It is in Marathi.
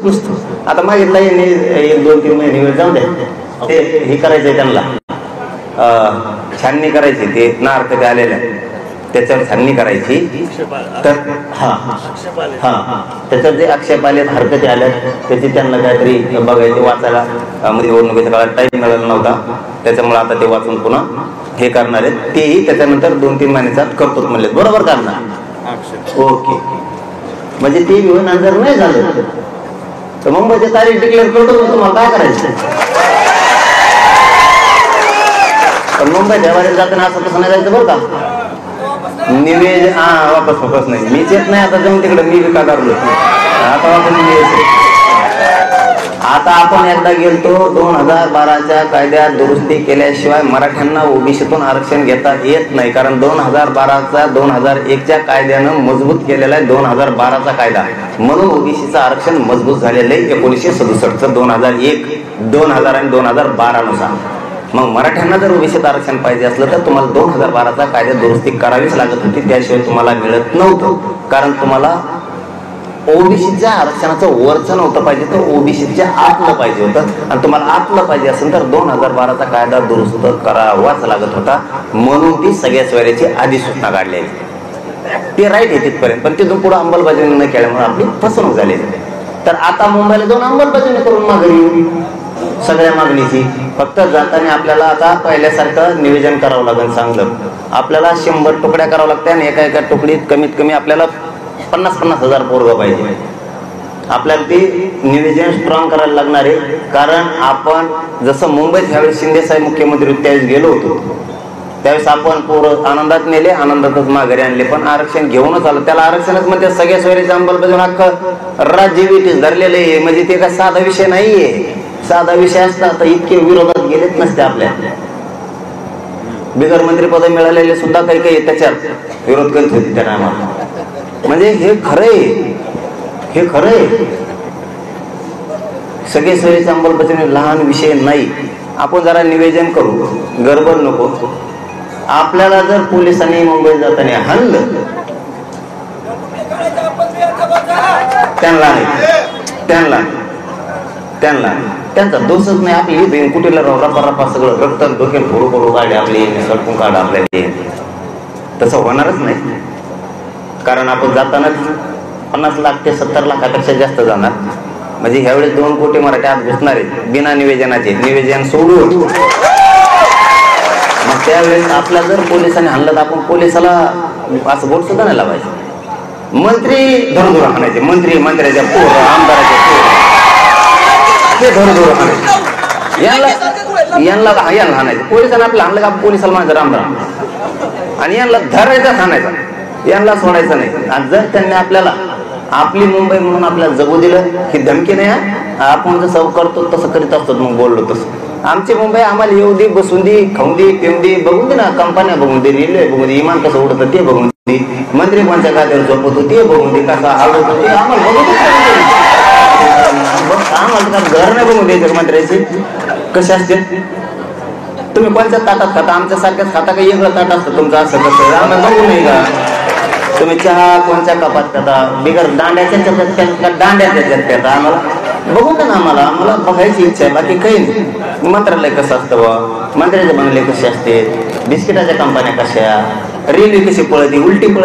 नुसतं आता मागितलं एक 2-3 महिने वेळ जाऊ द्या, ते हे करायचंय त्यांना, छाननी करायची, ते नार्थ ते आलेल्या त्याच्यावर छाननी करायची. तर त्याच्यावर जे आक्षेप आले, हरकती आल्या, त्याची त्यांना काहीतरी बघायचे, वाचायला मध्ये निवडणुकीच्या काळात टाईम मिळाला नव्हता, त्याच्यामुळे आता ते वाचून पुन्हा हे करणार आहेत. तेही त्याच्यानंतर 2-3 महिन्याचा करतो म्हणले. बरोबर करणार? ओके. म्हणजे ते विधान जर नाही झालं तर मुंबईची तारीख डिक्लेअर करतो, तुम्हाला काय करायचं? पण मुंबई देवारीला जाताना असं तसं नाही जायचं बरं का. निवेदन वापस नाही, मीच येत नाही आता, जाऊन तिकडे मी का करलो आता वापस. आता आपण एकदा गेलतो, 2012च्या कायद्यात दुरुस्ती केल्याशिवाय मराठ्यांना ओबीसीतून आरक्षण घेता येत नाही. कारण 2012चा 2001च्या कायद्यानं मजबूत केलेला आहे 2012चा कायदा, म्हणून ओबीसीचं आरक्षण मजबूत झालेलं आहे 1967चं, 2001, 2000 आणि 2012 नुसार. मग मराठ्यांना जर ओबीसीत आरक्षण पाहिजे असलं तर तुम्हाला 2012चा कायदा दुरुस्ती करावीच लागत होती, त्याशिवाय तुम्हाला मिळत नव्हतं. कारण तुम्हाला ओबीसीच्या आरक्षणाचं वरचं नव्हतं पाहिजे, तर ओबीसीच्या आतलं पाहिजे होतं. आणि तुम्हाला आतलं पाहिजे असेल तर 2012चा कायदा दुरुस्त करावाच लागत होता, म्हणून ती सगळ्या सोयऱ्याची अधिसूचना काढलेली. ते राईट आहे तिथपर्यंत, पण तिथून पुढे अंमलबजावणी न केल्यामुळे आपली फसवणूक झाली. तर आता मुंबईला जाऊन अंमलबजावणी करून माघारी येऊ सगळ्या मागणीची. फक्त जाताना आपल्याला आता पहिल्यासारखं नियोजन करावं लागेल चांगलं. आपल्याला 100 तुकड्या करावं लागतात आणि एका तुकडीत कमीत कमी आपल्याला 50-50 हजार पोरगं पाहिजे. आपल्याला ते नियोजन स्ट्रॉंग करायला लागणार आहे. कारण आपण जसं मुंबईत ह्यावेळेस शिंदे साहेब मुख्यमंत्री त्यावेळेस गेलो होतो, त्यावेळेस आपण पोरं आनंदात नेले, आनंदातच माघारी आणले. पण आरक्षण घेऊनच आलं, त्याला आरक्षणच म्हणजे सगळ्या सोयरीचं अंमलबजावणी अख्खं राज्य विटीस धरलेलं आहे. म्हणजे ते काय साधा विषय नाहीये. साधा विषय असता तर इतके विरोधात गेलेच नसते. आपल्या बिगर मंत्रीपद मिळालेले सुद्धा काही काही त्याच्यात विरोध करीत होते त्या टायमाला. म्हणजे हे खरंय, हे खरंय. सगळे सोयीची अंमलबजावणी लहान विषय नाही. आपण जरा निवेदन करू, गडबड नको. आपल्याला जर पोलिसांनी मुंबईत जाताना हल्लं, त्यांचा दोषच नाही. आपली बेंकुटीला रप्पा सगळं रक्त डोक्यात फोडू काढले, आपले सडकून काढ आपल्याला, तसं होणारच नाही. कारण आपण जातानाच 50 लाख ते 70 लाखापेक्षा जास्त जाणार. म्हणजे ह्यावेळेस 2 कोटी मराठी आत घुसणार आहेत बिना निवेदनाचे, निवेदन सोडून. मग त्यावेळेस आपल्या जर पोलिसांनी हल्लं तर आपण पोलिसाला असं बोट सुद्धा नाही लावायचं. मंत्री धरून हाणायचे, मंत्र्याच्या पोरं, आमदाराच्या पोरं, ते धरून हाणायचे. यांना हाणायचं. पोलिसांना आपलं हाणलं का पोलिसाला म्हणायचं रामराम, आणि यांना धरायचं हाणायचं, यांना सोडायचं नाही. आणि जर त्यांनी आपल्याला आपली मुंबई म्हणून आपल्याला जगू दिलं, ही धमकी नाही. आपण जसं करतो तसं करीत असतो, मग बोललो तसं. आमची मुंबई आम्हाला येऊ दे, बसून दे, खाऊन दे, पिऊन दे, बघून दे ना. कंपन्या बघून दे, रेल्वे बघून दे, इमान कसं उडतं ते बघून दे, मंत्री कोणत्या खात्यावर झोपतो ते बघून दे, कसा आवडतो ते आम्हाला बघू दे. आम्हाला घर नाही बघून द्यायचं मंत्र्याची. कसे असते तुम्ही कोणत्या ताटात खाता? आमच्या सारख्याच खाता का वेगळं ताट असतं तुमचं? असं कसं आम्हाला बघू नाही का? तुम्ही चहा कोणत्या कपात खाता? बिगर दांड्याच्या दांड्याच्या प्याता? आम्हाला बघून द्या ना. आम्हाला बघायची इच्छा आहे, बाकी काही नाही. मंत्रालय कसं असतं बा, मंत्र्याचे बंगले कसे असते, बिस्किटाच्या कंपन्या कशा, रेल्वे कशी पळते, उलटी पळते.